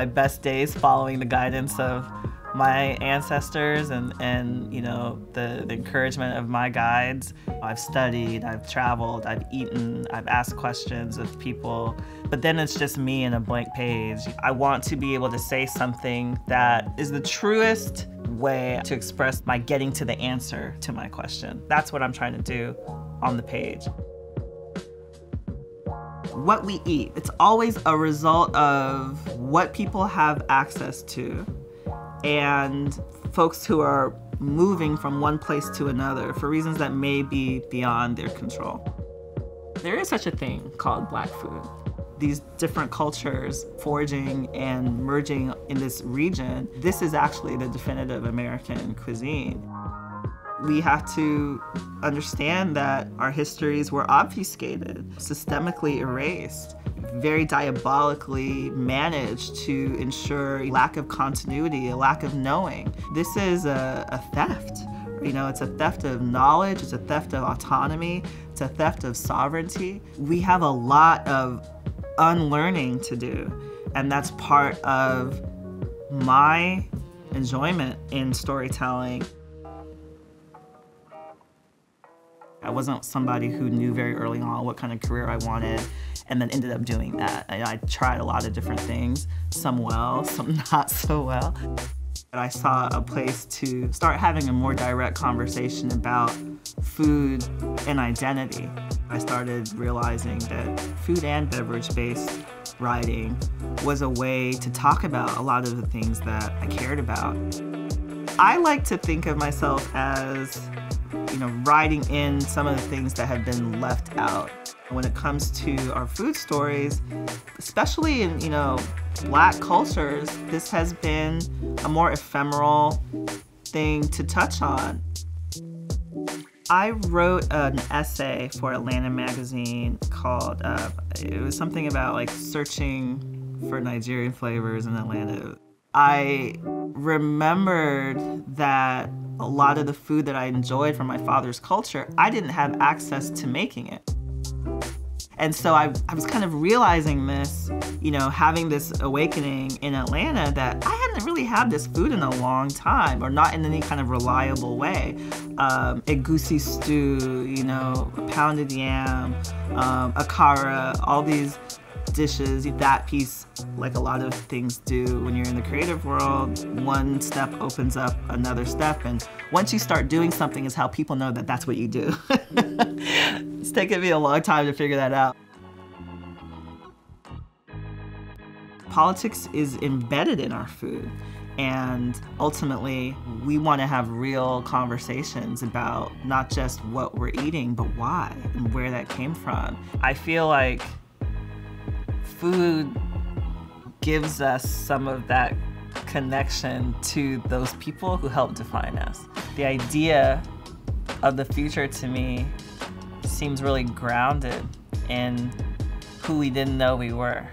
my best days following the guidance of my ancestors and you know, the encouragement of my guides. I've studied, I've traveled, I've eaten, I've asked questions of people, but then it's just me and a blank page. I want to be able to say something that is the truest way to express my getting to the answer to my question. That's what I'm trying to do on the page. What we eat, it's always a result of what people have access to and folks who are moving from one place to another for reasons that may be beyond their control. There is such a thing called Black food. These different cultures forging and merging in this region, this is actually the definitive American cuisine. We have to understand that our histories were obfuscated, systemically erased, very diabolically managed to ensure a lack of continuity, a lack of knowing. This is a theft. You know, it's a theft of knowledge, it's a theft of autonomy, it's a theft of sovereignty. We have a lot of unlearning to do, and that's part of my enjoyment in storytelling. I wasn't somebody who knew very early on what kind of career I wanted and then ended up doing that. I tried a lot of different things, some well, some not so well. I saw a place to start having a more direct conversation about food and identity. I started realizing that food and beverage-based writing was a way to talk about a lot of the things that I cared about. I like to think of myself as, you know, writing in some of the things that have been left out. When it comes to our food stories, especially in, you know, Black cultures, this has been a more ephemeral thing to touch on. I wrote an essay for Atlanta magazine called, it was something about like searching for Nigerian flavors in Atlanta. I remembered that a lot of the food that I enjoyed from my father's culture, I didn't have access to making it. And so I was kind of realizing this, you know, having this awakening in Atlanta that I hadn't really had this food in a long time, or not in any kind of reliable way. Egusi stew, you know, pounded yam, akara, all these dishes, that piece, like a lot of things do when you're in the creative world, one step opens up another step, and once you start doing something is how people know that that's what you do. It's taken me a long time to figure that out. Politics is embedded in our food, and ultimately we want to have real conversations about not just what we're eating, but why and where that came from. I feel like food gives us some of that connection to those people who helped define us. The idea of the future to me seems really grounded in who we didn't know we were.